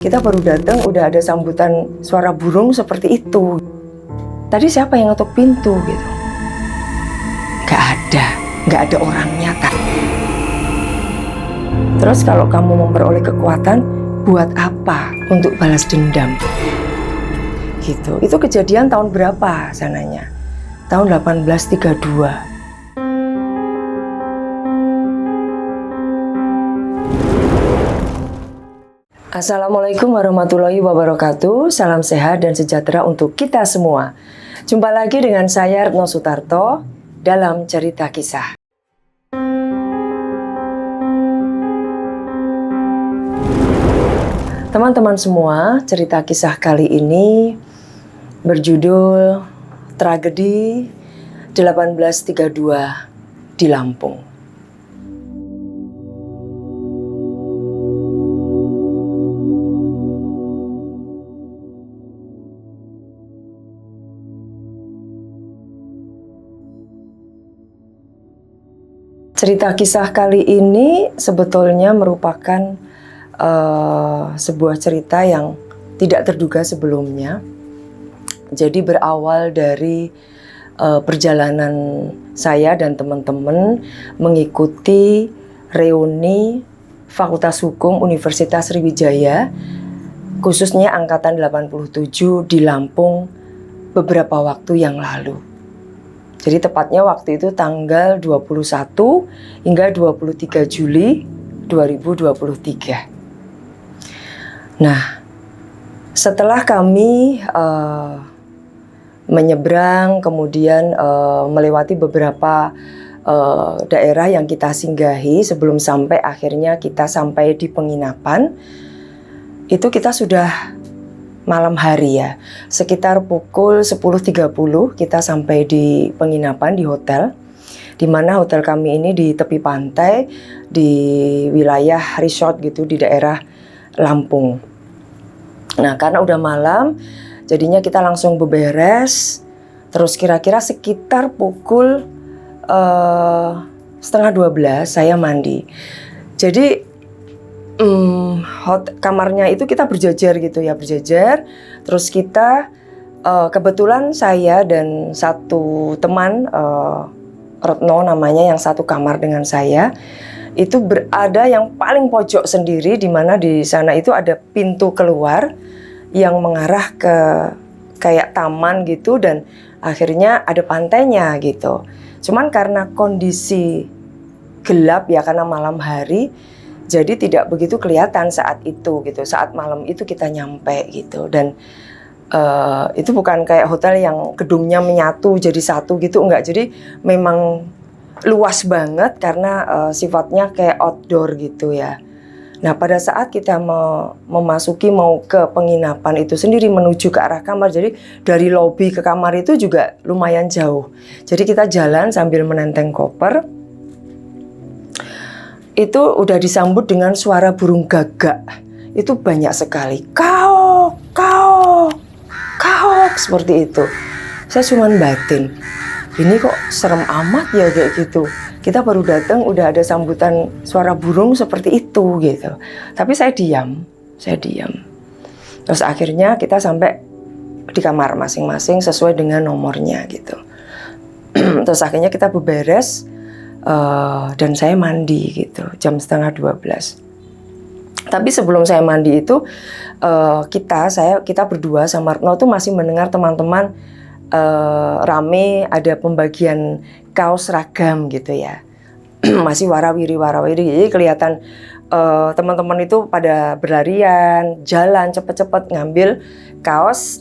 Kita baru datang udah ada sambutan suara burung seperti itu. Tadi siapa yang ngetuk pintu gitu? Gak ada orangnya tak. Terus kalau kamu memperoleh kekuatan, buat apa? Untuk balas dendam. Gitu. Itu kejadian tahun berapa sananya? Tahun 1832. Assalamualaikum warahmatullahi wabarakatuh. Salam sehat dan sejahtera untuk kita semua. Jumpa lagi dengan saya Retno Sutarto dalam Cerita Kisah. Teman-teman semua, cerita kisah kali ini berjudul Tragedi 1832 di Lampung. Cerita kisah kali ini sebetulnya merupakan sebuah cerita yang tidak terduga sebelumnya. Jadi berawal dari perjalanan saya dan teman-teman mengikuti reuni Fakultas Hukum Universitas Sriwijaya, khususnya Angkatan 87 di Lampung beberapa waktu yang lalu. Jadi tepatnya waktu itu tanggal 21 hingga 23 Juli 2023. Nah, setelah kami menyeberang, kemudian melewati beberapa daerah yang kita singgahi sebelum sampai akhirnya kita sampai di penginapan, itu kita sudah malam hari ya, sekitar pukul 10.30 kita sampai di penginapan di hotel, di mana hotel kami ini di tepi pantai di wilayah resort gitu di daerah Lampung. Nah karena udah malam, jadinya kita langsung beberes, terus kira-kira sekitar pukul 11:30 saya mandi. Jadi kamarnya itu kita berjajar gitu ya, berjajar. Terus kita kebetulan saya dan satu teman Retno namanya yang satu kamar dengan saya itu berada yang paling pojok sendiri, di mana di sana itu ada pintu keluar yang mengarah ke kayak taman gitu dan akhirnya ada pantainya gitu. Cuman karena kondisi gelap ya karena malam hari, jadi tidak begitu kelihatan saat itu gitu, saat malam itu kita nyampe gitu. Dan itu bukan kayak hotel yang gedungnya menyatu jadi satu gitu, enggak. Jadi memang luas banget karena sifatnya kayak outdoor gitu ya. Nah pada saat kita memasuki mau ke penginapan itu sendiri menuju ke arah kamar, jadi dari lobi ke kamar itu juga lumayan jauh. Jadi kita jalan sambil menenteng koper. Itu udah disambut dengan suara burung gagak. Itu banyak sekali. Kaok, kaok, kaok, seperti itu. Saya cuman batin, ini kok serem amat ya kayak gitu. Kita baru datang udah ada sambutan suara burung seperti itu gitu. Tapi saya diam. Terus akhirnya kita sampai di kamar masing-masing sesuai dengan nomornya gitu. Terus akhirnya kita beberes. Dan saya mandi gitu jam 11:30. Tapi sebelum saya mandi itu kita berdua sama Retno tuh masih mendengar teman-teman rame ada pembagian kaos seragam gitu ya. Masih warawiri, jadi kelihatan teman-teman itu pada berlarian, jalan cepet-cepet ngambil kaos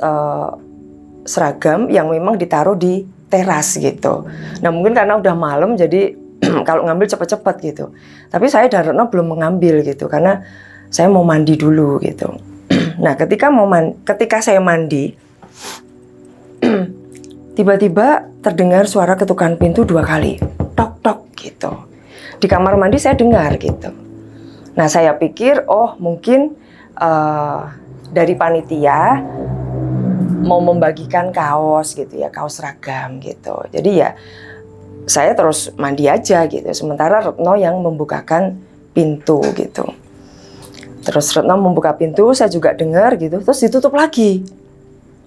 seragam yang memang ditaruh di teras gitu. Nah mungkin karena udah malam jadi kalau ngambil cepet-cepet gitu. Tapi saya dan Retno belum mengambil gitu karena saya mau mandi dulu gitu. Nah ketika saya mandi, tiba-tiba terdengar suara ketukan pintu 2 kali, tok tok gitu. Di kamar mandi saya dengar gitu. Nah saya pikir oh mungkin dari panitia mau membagikan kaos gitu ya, kaos seragam gitu. Jadi ya saya terus mandi aja gitu. Sementara Retno yang membukakan pintu gitu. Terus Retno membuka pintu, saya juga dengar gitu, terus ditutup lagi.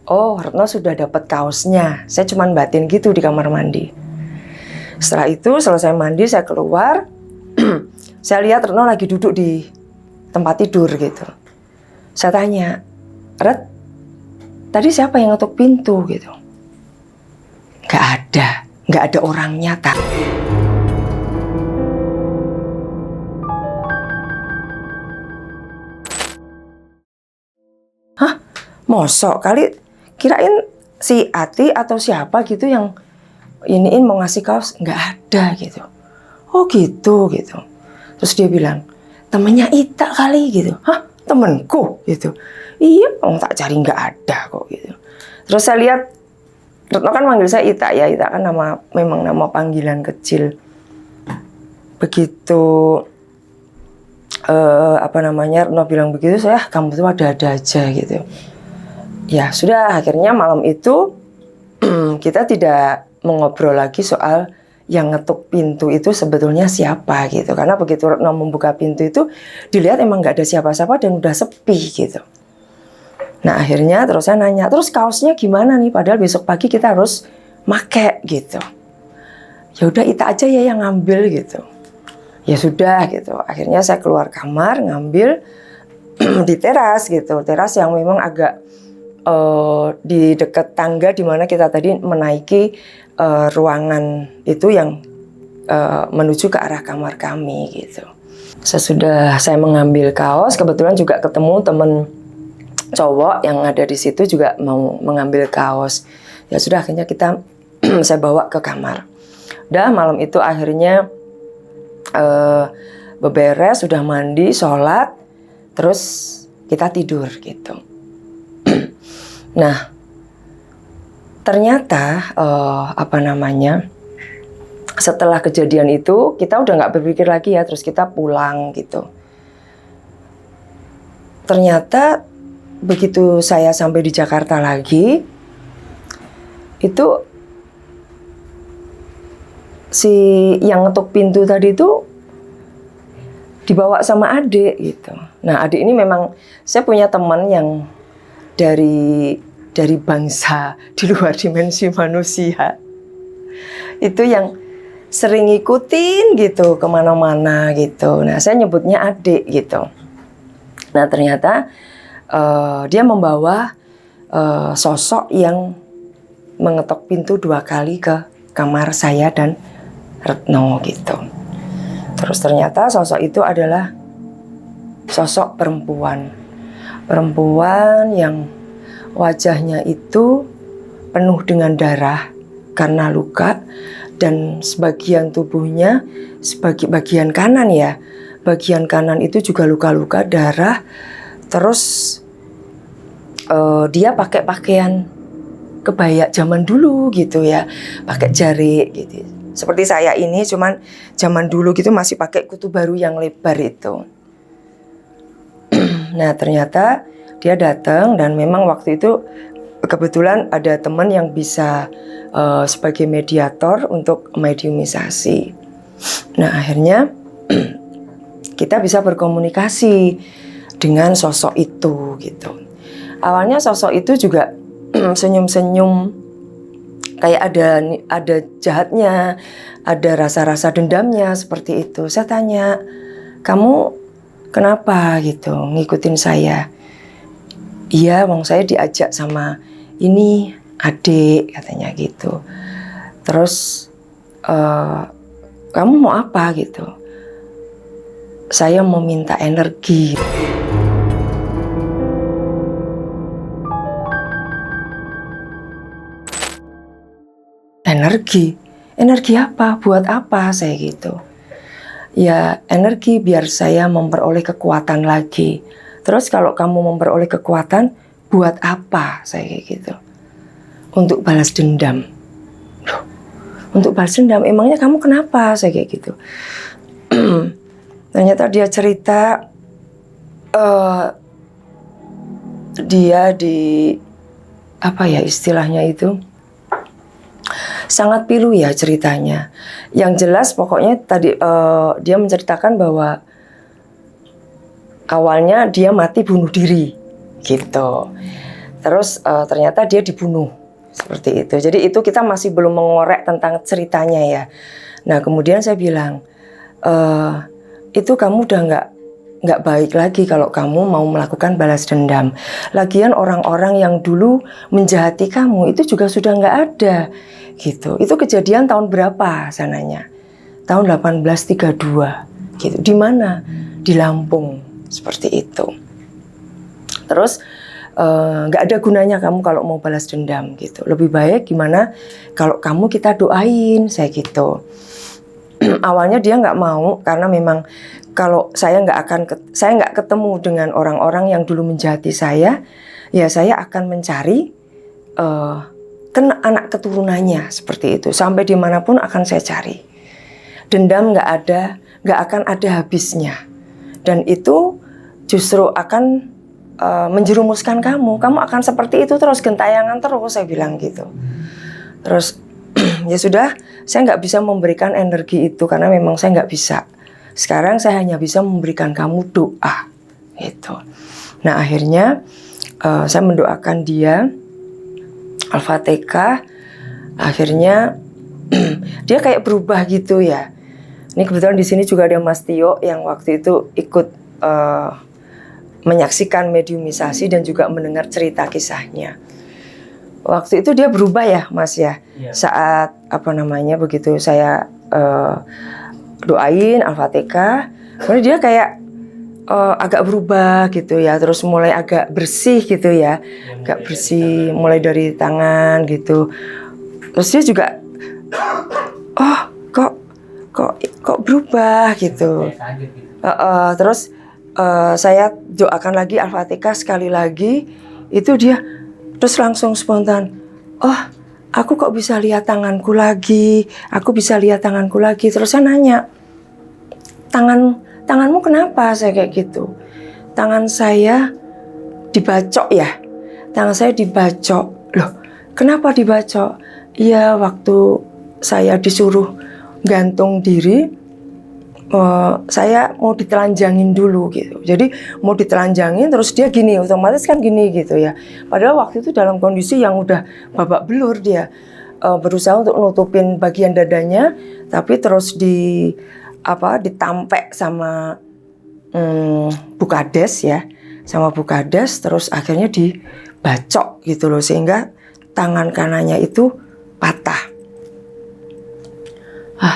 Oh, Retno sudah dapat kaosnya. Saya cuman batin gitu di kamar mandi. Setelah itu selesai mandi, saya keluar. Saya lihat Retno lagi duduk di tempat tidur gitu. Saya tanya, Ret, tadi siapa yang ngetuk pintu gitu? Nggak ada orangnya, tak. Hah? Mosok kali kirain si Ati atau siapa gitu yang iniin mau ngasih kaos, nggak ada gitu. Oh gitu. Terus dia bilang, temennya Ita kali gitu. Hah? Temenku gitu. Iya, tak cari nggak ada kok gitu. Terus saya lihat Retno kan manggil saya Ita ya, Ita kan memang nama panggilan kecil. Begitu Retno bilang begitu, saya kamu tuh ada-ada aja gitu. Ya sudah, akhirnya malam itu kita tidak mengobrol lagi soal yang ngetuk pintu itu sebetulnya siapa gitu. Karena begitu Retno membuka pintu itu dilihat emang nggak ada siapa-siapa dan udah sepi gitu. Nah akhirnya terus saya nanya, terus kaosnya gimana nih? Padahal besok pagi kita harus make gitu. Ya udah Ita aja ya yang ngambil gitu. Ya sudah gitu. Akhirnya saya keluar kamar ngambil di teras gitu. Teras yang memang agak di dekat tangga di mana kita tadi menaiki ruangan itu yang menuju ke arah kamar kami gitu. Sesudah saya mengambil kaos, kebetulan juga ketemu temen cowok yang ada di situ juga mau mengambil kaos. Ya sudah akhirnya saya bawa ke kamar. Udah malam itu akhirnya beberes, sudah mandi, sholat, terus kita tidur gitu. Nah, ternyata setelah kejadian itu kita udah nggak berpikir lagi ya, terus kita pulang gitu. Ternyata begitu saya sampai di Jakarta lagi, itu si yang ngetuk pintu tadi itu dibawa sama adik gitu. Nah adik ini memang saya punya teman yang dari bangsa di luar dimensi manusia. Itu yang sering ngikutin gitu kemana-mana gitu. Nah saya nyebutnya adik gitu. Nah ternyata dia membawa sosok yang mengetok pintu 2 kali ke kamar saya dan Retno gitu. Terus ternyata sosok itu adalah sosok perempuan yang wajahnya itu penuh dengan darah karena luka, dan sebagian tubuhnya, bagian kanan ya, bagian kanan itu juga luka-luka darah. Terus dia pakai pakaian kebaya zaman dulu gitu ya, pakai jarik gitu. Seperti saya ini, cuman zaman dulu gitu masih pakai kutu baru yang lebar itu. Nah ternyata dia datang dan memang waktu itu kebetulan ada teman yang bisa sebagai mediator untuk mediumisasi. Nah akhirnya kita bisa berkomunikasi dengan sosok itu gitu. Awalnya sosok itu juga senyum-senyum, kayak ada jahatnya, ada rasa-rasa dendamnya seperti itu. Saya tanya, kamu kenapa gitu ngikutin saya? Iya, wong saya diajak sama ini adik katanya gitu. Terus kamu mau apa gitu? Saya mau minta energi. Energi apa? Buat apa saya gitu? Ya energi biar saya memperoleh kekuatan lagi. Terus kalau kamu memperoleh kekuatan, buat apa saya kayak gitu? Untuk balas dendam. Loh, untuk balas dendam, emangnya kamu kenapa saya kayak gitu? Ternyata dia cerita dia apa ya istilahnya itu, sangat pilu ya ceritanya. Yang jelas pokoknya tadi dia menceritakan bahwa awalnya dia mati bunuh diri gitu. Terus ternyata dia dibunuh seperti itu. Jadi itu kita masih belum mengorek tentang ceritanya ya. Nah kemudian saya bilang, itu kamu udah nggak baik lagi kalau kamu mau melakukan balas dendam. Lagian orang-orang yang dulu menjahati kamu itu juga sudah nggak ada gitu. Itu kejadian tahun berapa sananya? Tahun 1832 gitu. Di mana? Di Lampung seperti itu. Terus nggak ada gunanya kamu kalau mau balas dendam gitu. Lebih baik gimana kalau kamu kita doain, saya gitu. Awalnya dia nggak mau karena memang kalau saya nggak ketemu dengan orang-orang yang dulu menjahati saya, ya saya akan mencari anak keturunannya seperti itu. Sampai dimanapun akan saya cari. Dendam nggak akan ada habisnya. Dan itu justru akan menjerumuskan kamu. Kamu akan seperti itu terus, gentayangan terus, saya bilang gitu. Terus ya sudah, saya nggak bisa memberikan energi itu karena memang saya nggak bisa. Sekarang saya hanya bisa memberikan kamu doa gitu. Nah akhirnya saya mendoakan dia Al-Fatihah. Akhirnya dia kayak berubah gitu ya. Ini kebetulan di sini juga ada Mas Tio yang waktu itu ikut menyaksikan mediumisasi dan juga mendengar cerita kisahnya. Waktu itu dia berubah ya Mas ya. Saat begitu saya doain Al-Fatihah, kemudian dia kayak agak berubah gitu ya, terus mulai agak bersih gitu ya, agak bersih mulai dari tangan gitu. Terus dia juga kok berubah gitu. Terus saya doakan lagi Al-Fatihah sekali lagi, itu dia terus langsung spontan, aku kok bisa lihat tanganku lagi, Terus saya nanya, tanganmu kenapa? Saya kayak gitu. Tangan saya dibacok ya. Tangan saya dibacok. Loh, kenapa dibacok? Iya, waktu saya disuruh gantung diri, saya mau ditelanjangin dulu gitu. Jadi mau ditelanjangin terus dia gini, otomatis kan gini gitu ya. Padahal waktu itu dalam kondisi yang udah babak belur dia. Berusaha untuk nutupin bagian dadanya, tapi terus ditampek sama Bukades ya, sama Bukades, terus akhirnya dibacok gitu loh, sehingga tangan kanannya itu patah.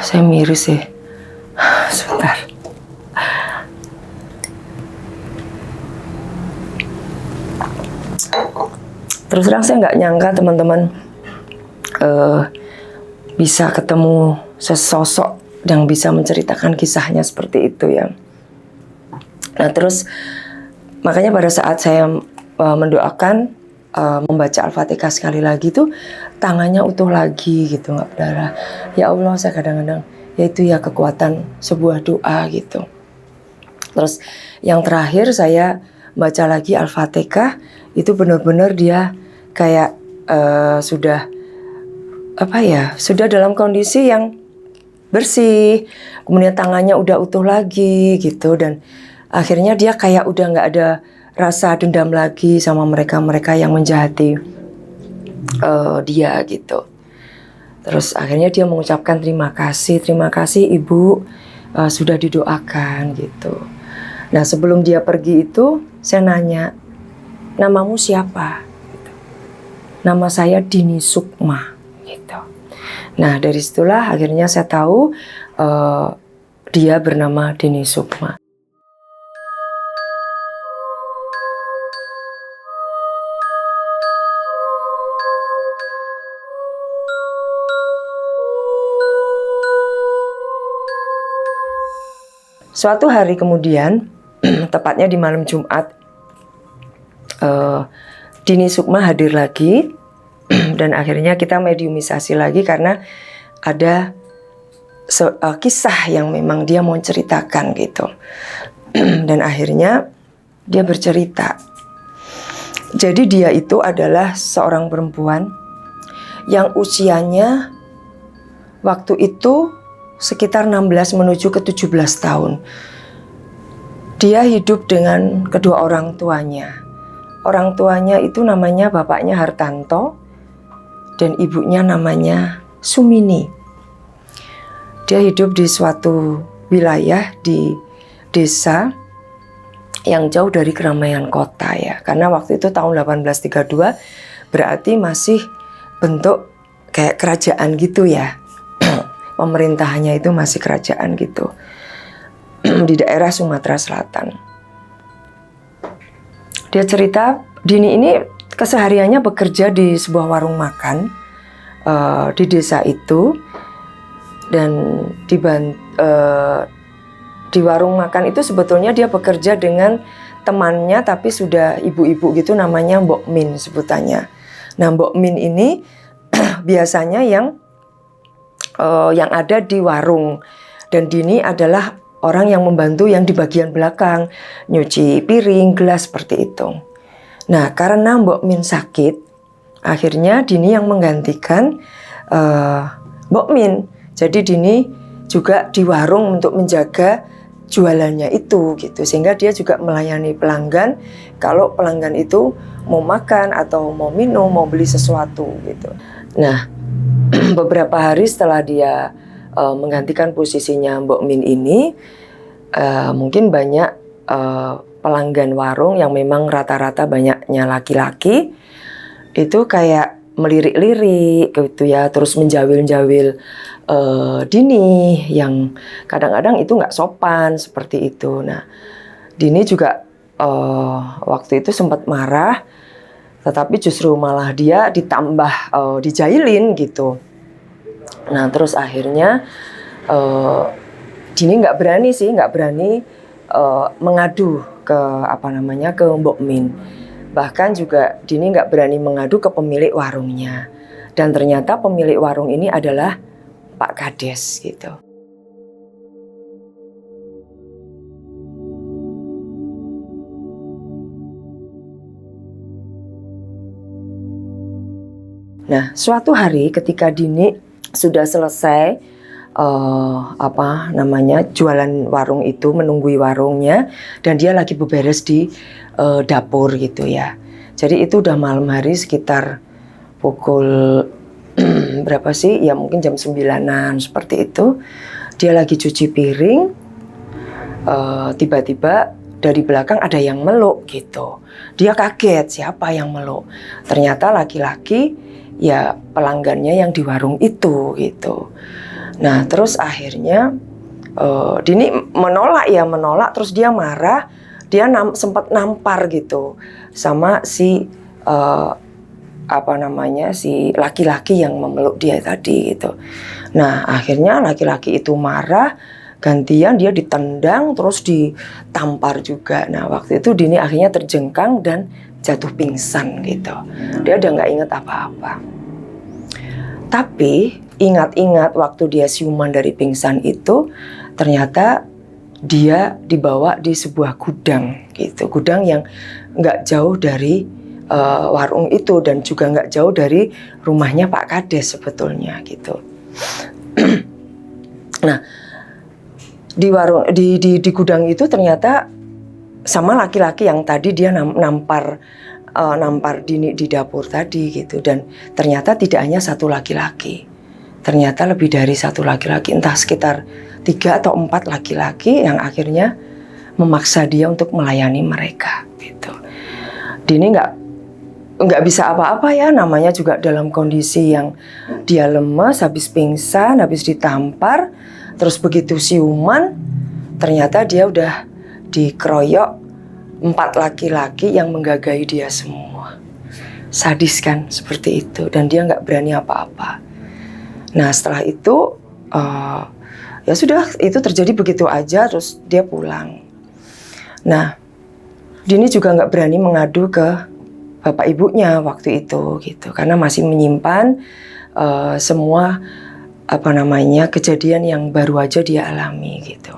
Saya miris sih. Sebentar. Terus terang saya nggak nyangka teman-teman bisa ketemu sesosok yang bisa menceritakan kisahnya seperti itu ya. Nah terus makanya pada saat saya mendoakan membaca Al-Fatihah sekali lagi tuh tangannya utuh lagi gitu, nggak berdarah. Ya Allah, saya kadang-kadang yaitu ya kekuatan sebuah doa gitu. Terus yang terakhir saya baca lagi Al-Fatihah, itu benar-benar dia kayak sudah dalam kondisi yang bersih, kemudian tangannya udah utuh lagi gitu, dan akhirnya dia kayak udah nggak ada rasa dendam lagi sama mereka-mereka yang menjahati dia gitu. Terus akhirnya dia mengucapkan terima kasih Ibu, sudah didoakan gitu. Nah sebelum dia pergi itu saya nanya, namamu siapa? Gitu. Nama saya Dini Sukma gitu. Nah dari situlah akhirnya saya tahu dia bernama Dini Sukma. Suatu hari kemudian, tepatnya di malam Jumat, Dini Sukma hadir lagi dan akhirnya kita mediumisasi lagi karena ada kisah yang memang dia mau ceritakan gitu. Dan akhirnya dia bercerita. Jadi dia itu adalah seorang perempuan yang usianya waktu itu sekitar 16 menuju ke 17 tahun. Dia hidup dengan kedua orang tuanya. Orang tuanya itu namanya bapaknya Hartanto dan ibunya namanya Sumini. Dia hidup di suatu wilayah di desa yang jauh dari keramaian kota ya. Karena waktu itu tahun 1832 berarti masih bentuk kayak kerajaan gitu ya. Pemerintahannya itu masih kerajaan gitu. Di daerah Sumatera Selatan. Dia cerita, Dini ini kesehariannya bekerja di sebuah warung makan di desa itu, dan di warung makan itu sebetulnya dia bekerja dengan temannya tapi sudah ibu-ibu gitu, namanya Mbok Min sebutannya. Nah, Mbok Min ini biasanya yang ada di warung, dan Dini adalah orang yang membantu yang di bagian belakang, nyuci piring, gelas seperti itu. Nah, karena Mbok Min sakit, akhirnya Dini yang menggantikan Mbok Min. Jadi Dini juga di warung untuk menjaga jualannya itu gitu, sehingga dia juga melayani pelanggan kalau pelanggan itu mau makan atau mau minum, mau beli sesuatu gitu. Nah, beberapa hari setelah dia menggantikan posisinya Mbok Min ini, mungkin banyak pelanggan warung yang memang rata-rata banyaknya laki-laki itu kayak melirik-lirik gitu ya, terus menjawil-jawil Dini yang kadang-kadang itu nggak sopan seperti itu. Nah, Dini juga waktu itu sempat marah, tetapi justru malah dia ditambah dijailin gitu. Nah, terus akhirnya Dini nggak berani mengadu ke ke Mbok Min. Bahkan juga Dini nggak berani mengadu ke pemilik warungnya. Dan ternyata pemilik warung ini adalah Pak Kades gitu. Nah, suatu hari ketika Dini sudah selesai jualan warung itu, menunggui warungnya, dan dia lagi beberes di dapur gitu ya. Jadi itu udah malam hari sekitar pukul berapa sih? Ya mungkin jam 9-an seperti itu. Dia lagi cuci piring, tiba-tiba dari belakang ada yang meluk gitu. Dia kaget, siapa yang meluk? Ternyata laki-laki, ya pelanggannya yang di warung itu gitu. Nah, terus akhirnya Dini menolak, terus dia marah, dia sempat nampar gitu sama si si laki-laki yang memeluk dia tadi gitu. Nah, akhirnya laki-laki itu marah, gantian dia ditendang terus ditampar juga. Nah, waktu itu Dini akhirnya terjengkang dan jatuh pingsan gitu. Dia udah nggak inget apa-apa. Tapi ingat-ingat waktu dia siuman dari pingsan itu, ternyata dia dibawa di sebuah gudang gitu, gudang yang nggak jauh dari warung itu dan juga nggak jauh dari rumahnya Pak Kades sebetulnya gitu. Nah, di gudang itu ternyata sama laki-laki yang tadi dia nampar Dini di dapur tadi gitu, dan ternyata tidak hanya satu laki-laki, ternyata lebih dari satu laki-laki, entah sekitar 3 atau 4 laki-laki yang akhirnya memaksa dia untuk melayani mereka gitu. Dini nggak bisa apa-apa ya, namanya juga dalam kondisi yang dia lemes, habis pingsan, habis ditampar, terus begitu siuman, ternyata dia udah dikeroyok 4 laki-laki yang menggagahi dia semua. Sadis kan seperti itu, dan dia nggak berani apa-apa. Nah, setelah itu ya sudah, itu terjadi begitu aja, terus dia pulang. Nah, Dini juga nggak berani mengadu ke bapak ibunya waktu itu gitu, karena masih menyimpan semua kejadian yang baru aja dia alami gitu.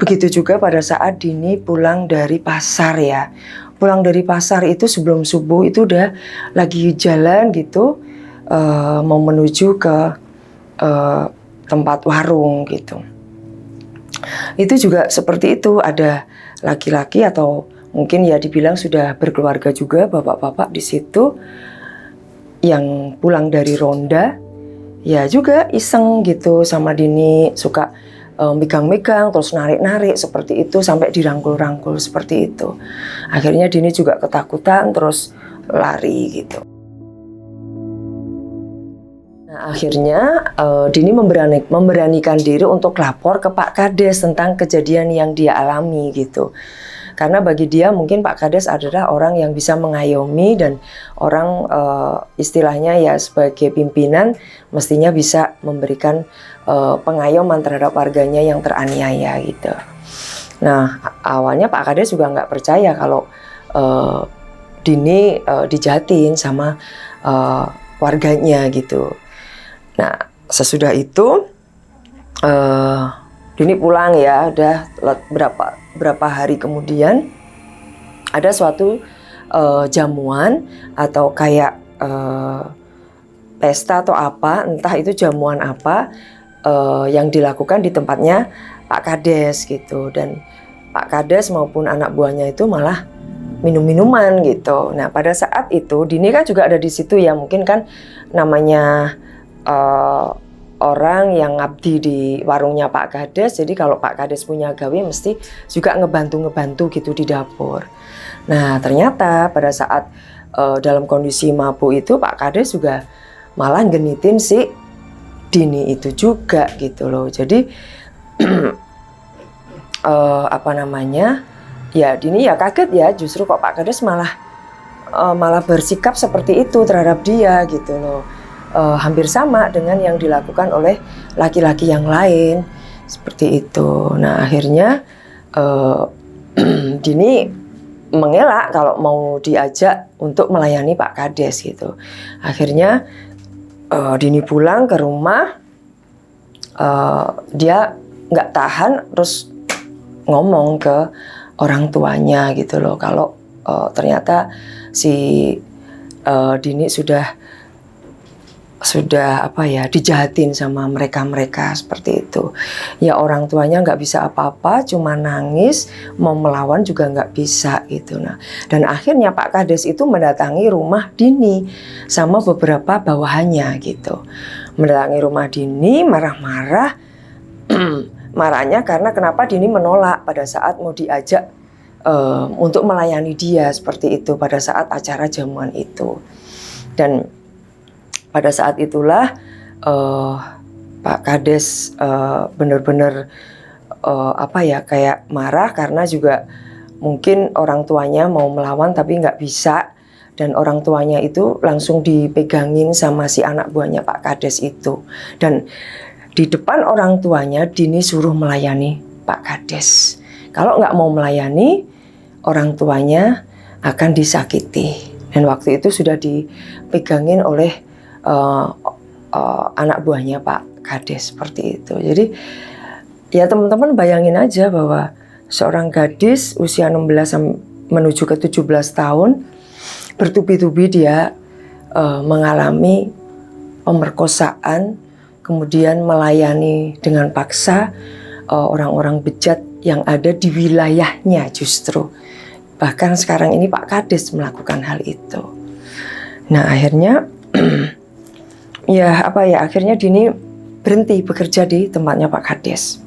Begitu juga pada saat Dini pulang dari pasar ya. Pulang dari pasar itu sebelum subuh itu udah lagi jalan gitu, mau menuju ke tempat warung gitu. Itu juga seperti itu, ada laki-laki atau mungkin ya dibilang sudah berkeluarga juga, bapak-bapak di situ yang pulang dari ronda ya juga iseng gitu sama Dini, suka megang-megang terus narik-narik seperti itu sampai dirangkul-rangkul seperti itu. Akhirnya Dini juga ketakutan terus lari gitu. Nah, akhirnya Dini memberanikan diri untuk lapor ke Pak Kades tentang kejadian yang dia alami gitu. Karena bagi dia mungkin Pak Kades adalah orang yang bisa mengayomi dan orang istilahnya ya sebagai pimpinan mestinya bisa memberikan pengayoman terhadap warganya yang teraniaya gitu. Nah awalnya Pak Kades juga nggak percaya kalau Dini dijahatin sama warganya gitu. Nah sesudah itu Dini pulang ya, udah berapa hari kemudian ada suatu jamuan atau kayak pesta atau apa, entah itu jamuan apa yang dilakukan di tempatnya Pak Kades gitu. Dan Pak Kades maupun anak buahnya itu malah minum-minuman gitu. Nah pada saat itu Dini kan juga ada di situ ya, mungkin kan namanya orang yang ngabdi di warungnya Pak Kades, jadi kalau Pak Kades punya gawe mesti juga ngebantu gitu di dapur. Nah ternyata pada saat dalam kondisi mabuk itu Pak Kades juga malah genitin si Dini itu juga gitu loh. Jadi apa namanya ya, Dini ya kaget ya, justru kok Pak Kades malah bersikap seperti itu terhadap dia gitu loh. Hampir sama dengan yang dilakukan oleh laki-laki yang lain seperti itu. Nah akhirnya Dini mengelak kalau mau diajak untuk melayani Pak Kades gitu. Akhirnya Dini pulang ke rumah, dia nggak tahan terus ngomong ke orang tuanya gitu loh, kalau ternyata si Dini sudah apa ya, dijahatin sama mereka seperti itu. Ya orang tuanya nggak bisa apa-apa, cuma nangis, mau melawan juga nggak bisa gitu. Nah dan akhirnya Pak Kades itu mendatangi rumah Dini sama beberapa bawahannya gitu. Mendatangi rumah Dini marah-marah, marahnya karena kenapa Dini menolak pada saat mau diajak untuk melayani dia seperti itu pada saat acara jamuan itu. Dan pada saat itulah Pak Kades benar-benar apa ya, kayak marah karena juga mungkin orang tuanya mau melawan tapi nggak bisa, dan orang tuanya itu langsung dipegangin sama si anak buahnya Pak Kades itu. Dan di depan orang tuanya Dini suruh melayani Pak Kades. Kalau nggak mau melayani, orang tuanya akan disakiti. Dan waktu itu sudah dipegangin oleh anak buahnya Pak Kades seperti itu. Jadi ya teman-teman bayangin aja bahwa seorang gadis usia 16 menuju ke 17 tahun bertubi-tubi dia mengalami pemerkosaan, kemudian melayani dengan paksa orang-orang bejat yang ada di wilayahnya justru. Bahkan sekarang ini Pak Kades melakukan hal itu. Nah akhirnya ya apa ya, akhirnya Dini berhenti bekerja di tempatnya Pak Kades.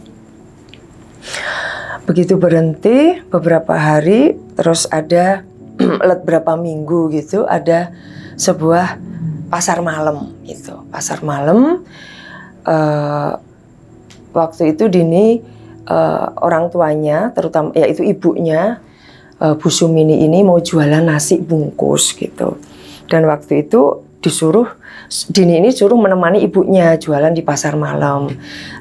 Begitu berhenti beberapa hari, terus ada beberapa minggu gitu, ada sebuah pasar malam gitu. Pasar malam waktu itu Dini orang tuanya, terutama yaitu ibunya Bu Sumini ini mau jualan nasi bungkus gitu. Dan waktu itu Dini ini suruh menemani ibunya jualan di pasar malam.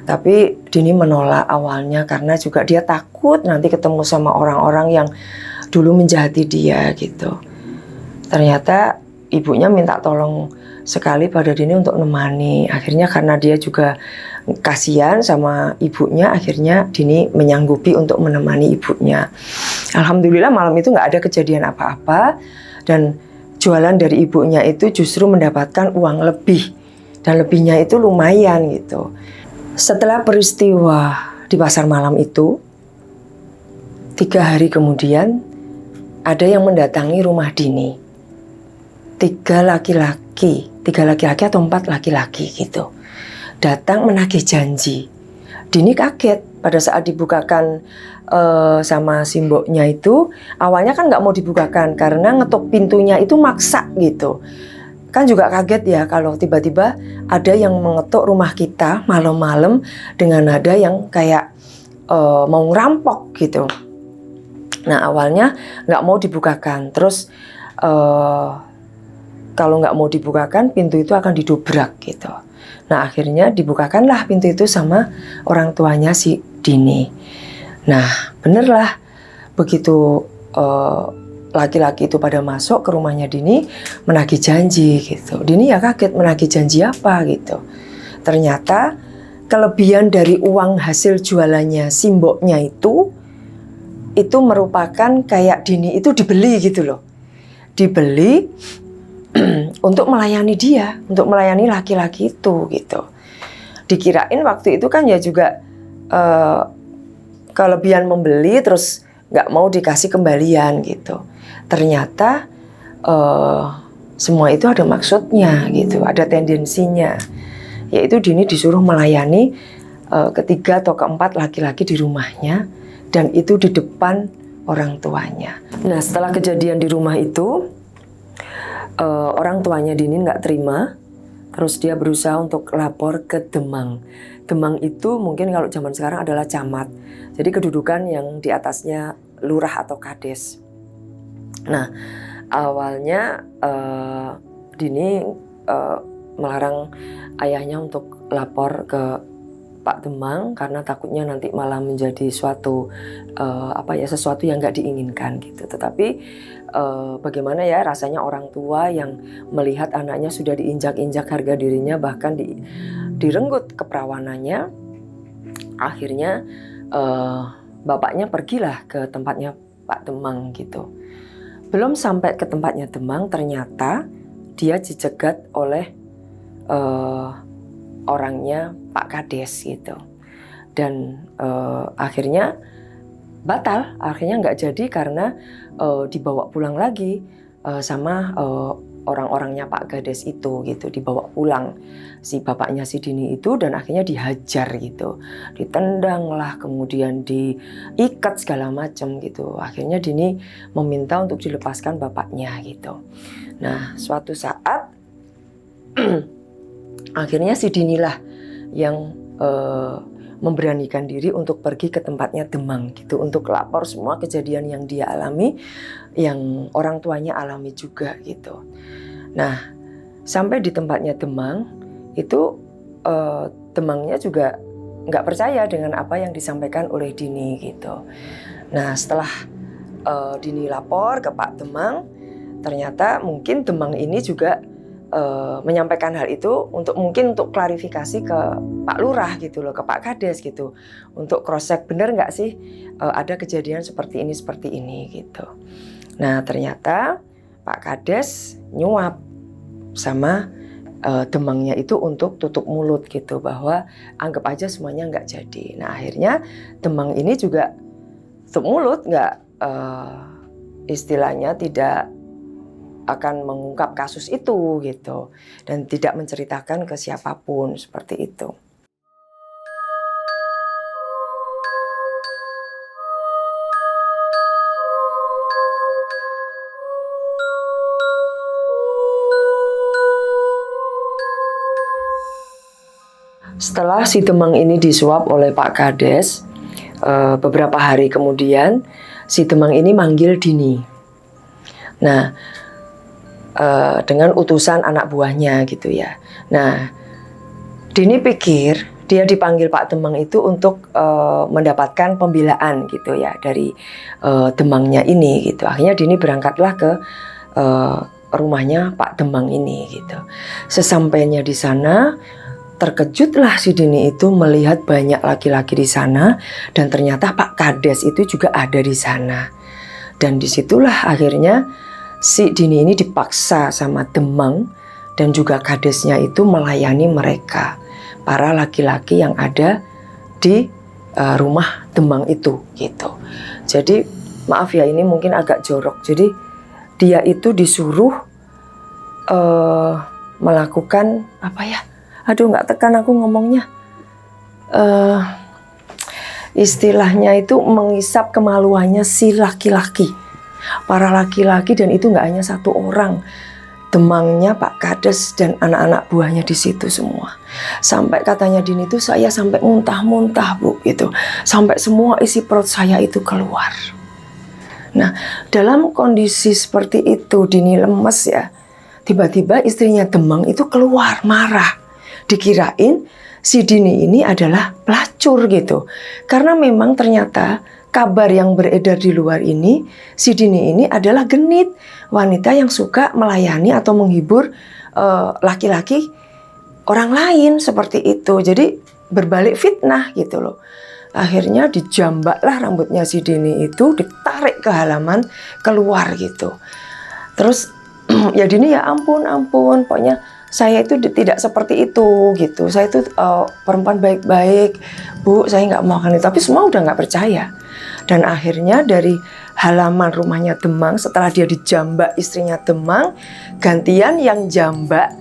Tapi Dini menolak awalnya karena juga dia takut nanti ketemu sama orang-orang yang dulu menjahati dia gitu. Ternyata ibunya minta tolong sekali pada Dini untuk menemani. Akhirnya karena dia juga kasihan sama ibunya, akhirnya Dini menyanggupi untuk menemani ibunya. Alhamdulillah malam itu nggak ada kejadian apa-apa, dan jualan dari ibunya itu justru mendapatkan uang lebih, dan lebihnya itu lumayan gitu. Setelah peristiwa di pasar malam itu, 3 hari kemudian ada yang mendatangi rumah Dini. 3 laki-laki atau 4 laki-laki gitu. Datang menagih janji. Dini kaget pada saat dibukakan sama simboknya itu. Awalnya kan nggak mau dibukakan karena ngetuk pintunya itu maksa gitu. Kan juga kaget ya kalau tiba-tiba ada yang mengetuk rumah kita malam-malam dengan nada yang kayak mau ngerampok gitu. Nah awalnya nggak mau dibukakan, terus kalau nggak mau dibukakan pintu itu akan didobrak gitu. Nah akhirnya dibukakanlah pintu itu sama orang tuanya si Dini. Nah benerlah begitu laki-laki itu pada masuk ke rumahnya Dini menagih janji gitu. Dini ya kaget, menagih janji apa gitu. Ternyata kelebihan dari uang hasil jualannya simboknya itu merupakan kayak Dini itu dibeli gitu loh. Dibeli untuk melayani dia, untuk melayani laki-laki itu gitu. Dikirain waktu itu kan ya juga kelebihan membeli terus nggak mau dikasih kembalian gitu. Ternyata semua itu ada maksudnya gitu, ada tendensinya. Yaitu Dini disuruh melayani ketiga atau keempat laki-laki di rumahnya, dan itu di depan orang tuanya. Nah setelah kejadian di rumah itu, orang tuanya Dini nggak terima, terus dia berusaha untuk lapor ke Demang. Demang itu mungkin kalau zaman sekarang adalah camat, jadi kedudukan yang di atasnya lurah atau kades. Nah awalnya Dini melarang ayahnya untuk lapor ke Pak Demang karena takutnya nanti malah menjadi suatu sesuatu yang nggak diinginkan gitu. Tetapi bagaimana ya rasanya orang tua yang melihat anaknya sudah diinjak-injak harga dirinya, bahkan direnggut keperawanannya. Akhirnya bapaknya pergilah ke tempatnya Pak Demang gitu. Belum sampai ke tempatnya Demang, ternyata dia dicegat oleh orangnya Pak Kades gitu. Dan akhirnya batal, akhirnya nggak jadi karena dibawa pulang lagi sama orang-orangnya Pak Kades itu gitu. Dibawa pulang si bapaknya si Dini itu, dan akhirnya dihajar gitu, ditendang lah, kemudian diikat segala macam gitu. Akhirnya Dini meminta untuk dilepaskan bapaknya gitu. Nah suatu saat akhirnya si Dini lah yang memberanikan diri untuk pergi ke tempatnya Demang gitu, untuk lapor semua kejadian yang dia alami, yang orang tuanya alami juga gitu. Nah sampai di tempatnya Demang itu Demangnya juga nggak percaya dengan apa yang disampaikan oleh Dini gitu. Nah setelah Dini lapor ke Pak Demang, ternyata mungkin Demang ini juga menyampaikan hal itu mungkin untuk klarifikasi ke Pak Lurah gitu loh, ke Pak Kades gitu, untuk cross check bener nggak sih ada kejadian seperti ini gitu. Nah ternyata Pak Kades nyuap sama Demangnya itu untuk tutup mulut gitu, bahwa anggap aja semuanya nggak jadi. Nah akhirnya Demang ini juga tutup mulut, nggak istilahnya tidak akan mengungkap kasus itu gitu, dan tidak menceritakan ke siapapun seperti itu. Setelah si Demang ini disuap oleh Pak Kades, beberapa hari kemudian si Demang ini manggil Dini. Nah dengan utusan anak buahnya gitu ya. Nah Dini pikir dia dipanggil Pak Demang itu untuk mendapatkan pembelaan gitu ya dari Demangnya ini gitu. Akhirnya Dini berangkatlah ke rumahnya Pak Demang ini gitu. Sesampainya di sana, terkejutlah si Dini itu melihat banyak laki-laki di sana, dan ternyata Pak Kades itu juga ada di sana. Dan disitulah akhirnya si Dini ini dipaksa sama Demang dan juga kadesnya itu melayani mereka, para laki-laki yang ada di rumah Demang itu gitu. Jadi maaf ya, ini mungkin agak jorok. Jadi dia itu disuruh melakukan apa ya? Aduh, nggak tekan aku ngomongnya. Istilahnya itu mengisap kemaluannya si laki-laki, para laki-laki, dan itu nggak hanya satu orang. Demangnya Pak Kades dan anak-anak buahnya di situ semua. Sampai katanya Dini itu saya sampai muntah-muntah Bu gitu. Sampai semua isi perut saya itu keluar. Nah, dalam kondisi seperti itu Dini lemes ya. Tiba-tiba istrinya Demang itu keluar marah. Dikirain si Dini ini adalah pelacur gitu. Karena memang ternyata kabar yang beredar di luar ini, si Dini ini adalah genit, wanita yang suka melayani atau menghibur laki-laki orang lain seperti itu. Jadi berbalik fitnah gitu loh. Akhirnya dijambaklah rambutnya si Dini itu, ditarik ke halaman keluar gitu. Terus ya Dini ya ampun, pokoknya saya itu tidak seperti itu gitu. Saya itu perempuan baik-baik, Bu, saya nggak mau akan itu. Tapi semua udah nggak percaya. Dan akhirnya dari halaman rumahnya Demang, setelah dia dijambak istrinya Demang, gantian yang jambak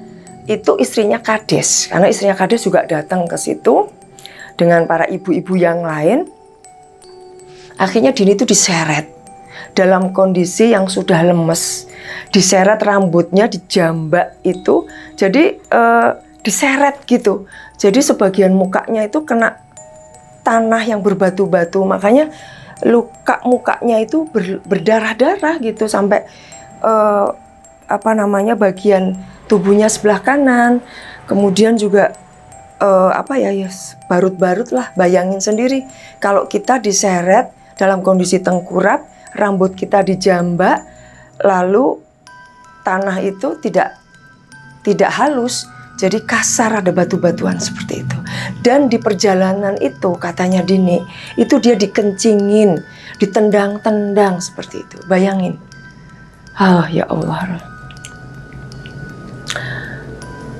itu istrinya Kades. Karena istrinya Kades juga datang ke situ dengan para ibu-ibu yang lain. Akhirnya Dini itu diseret dalam kondisi yang sudah lemes. Diseret rambutnya, dijambak itu. Jadi diseret gitu. Jadi sebagian mukanya itu kena tanah yang berbatu-batu. Makanya luka mukanya itu berdarah-darah gitu, sampai bagian tubuhnya sebelah kanan. Kemudian juga barut-barut lah. Bayangin sendiri kalau kita diseret dalam kondisi tengkurap, rambut kita dijambak, lalu tanah itu tidak halus, jadi kasar, ada batu-batuan seperti itu. Dan di perjalanan itu katanya Dini, itu dia dikencingin, ditendang-tendang seperti itu. Bayangin. Ya Allah.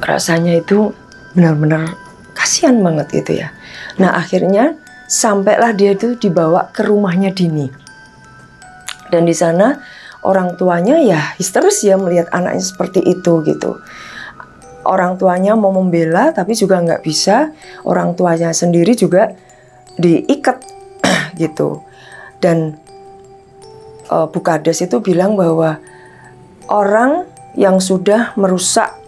Rasanya itu benar-benar kasihan banget itu ya. Nah, akhirnya sampailah dia itu dibawa ke rumahnya Dini. Dan di sana orang tuanya ya histeris ya melihat anaknya seperti itu gitu. Orang tuanya mau membela tapi juga nggak bisa. Orang tuanya sendiri juga diikat gitu. Dan Bu Kades itu bilang bahwa orang yang sudah merusak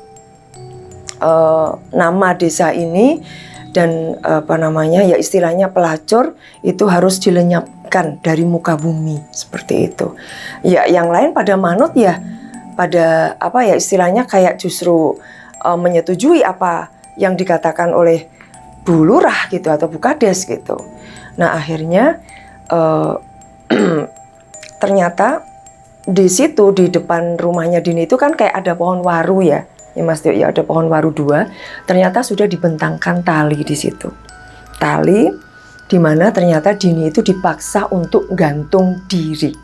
nama desa ini dan ya istilahnya pelacur, itu harus dilenyapkan dari muka bumi seperti itu. Ya yang lain pada manut ya, pada istilahnya kayak justru menyetujui apa yang dikatakan oleh Bu Lurah gitu atau Bu Kades gitu. Nah akhirnya ternyata di situ di depan rumahnya Dini itu kan kayak ada pohon waru ya Mas Tio, ya ada pohon waru 2. Ternyata sudah dibentangkan tali di situ. Tali di mana ternyata Dini itu dipaksa untuk gantung diri.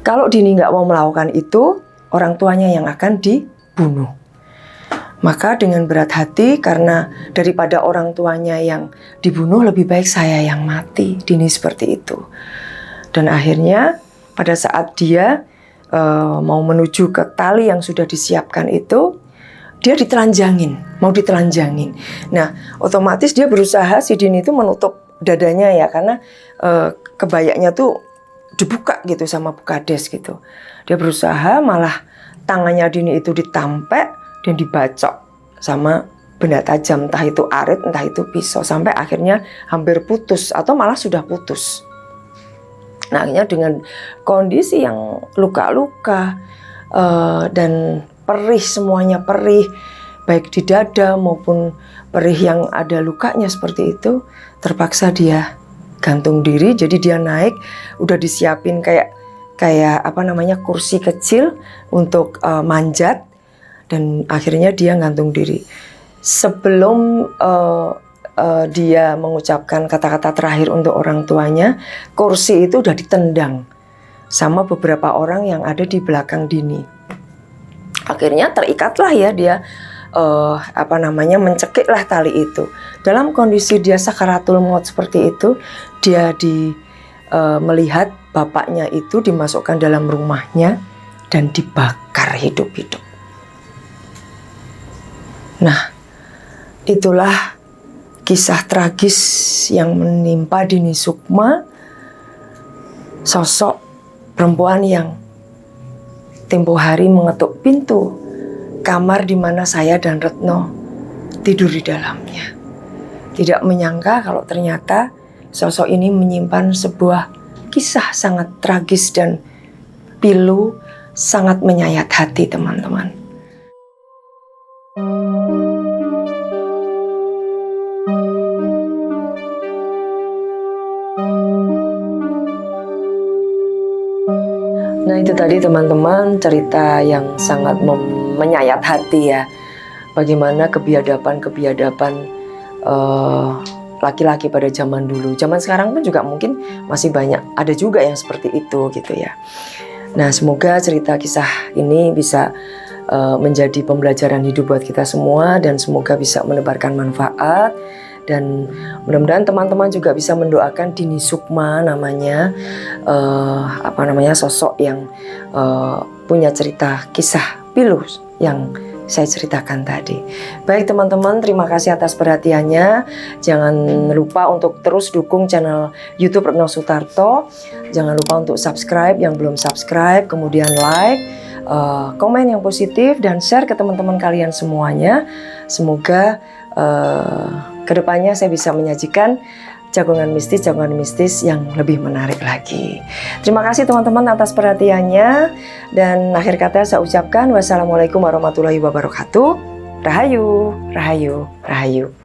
Kalau Dini nggak mau melakukan itu, orang tuanya yang akan dibunuh. Maka dengan berat hati, karena daripada orang tuanya yang dibunuh, lebih baik saya yang mati. Dini seperti itu. Dan akhirnya pada saat dia mau menuju ke tali yang sudah disiapkan itu, dia mau ditelanjangin. Nah, otomatis dia berusaha, si Dini itu menutup dadanya ya, karena kebayanya tuh dibuka gitu sama Bu Kades gitu. Dia berusaha, malah tangannya Dini itu ditampek dan dibacok sama benda tajam, entah itu arit, entah itu pisau, sampai akhirnya hampir putus atau malah sudah putus. Nah, akhirnya dengan kondisi yang luka-luka dan perih, semuanya perih, baik di dada maupun perih yang ada lukanya seperti itu, terpaksa dia gantung diri. Jadi dia naik, udah disiapin kayak kursi kecil untuk manjat, dan akhirnya dia gantung diri. Sebelum dia mengucapkan kata-kata terakhir untuk orang tuanya, kursi itu udah ditendang sama beberapa orang yang ada di belakang Dini. Akhirnya terikatlah ya dia, mencekiklah tali itu. Dalam kondisi dia sakaratul maut seperti itu, dia melihat bapaknya itu dimasukkan dalam rumahnya dan dibakar hidup-hidup. Nah, itulah kisah tragis yang menimpa Dini Sukma, sosok perempuan yang tempo hari mengetuk pintu kamar di mana saya dan Retno tidur di dalamnya. Tidak menyangka kalau ternyata sosok ini menyimpan sebuah kisah sangat tragis dan pilu, sangat menyayat hati teman-teman. Nah, itu tadi teman-teman cerita yang sangat menyayat hati ya. Bagaimana kebiadaban laki-laki pada zaman dulu. Zaman sekarang pun juga mungkin masih banyak, ada juga yang seperti itu gitu ya. Nah, semoga cerita kisah ini bisa menjadi pembelajaran hidup buat kita semua, dan semoga bisa menebarkan manfaat. Dan mudah-mudahan teman-teman juga bisa mendoakan Dini Sukma namanya, sosok yang punya cerita kisah pilu yang saya ceritakan tadi. Baik teman-teman, terima kasih atas perhatiannya. Jangan lupa untuk terus dukung channel YouTube Retno Sutarto. Jangan lupa untuk subscribe yang belum subscribe, kemudian like, komen yang positif, dan share ke teman-teman kalian semuanya. Semoga kedepannya saya bisa menyajikan jagongan mistis yang lebih menarik lagi. Terima kasih teman-teman atas perhatiannya, dan akhir kata saya ucapkan wassalamualaikum warahmatullahi wabarakatuh. Rahayu, rahayu, rahayu.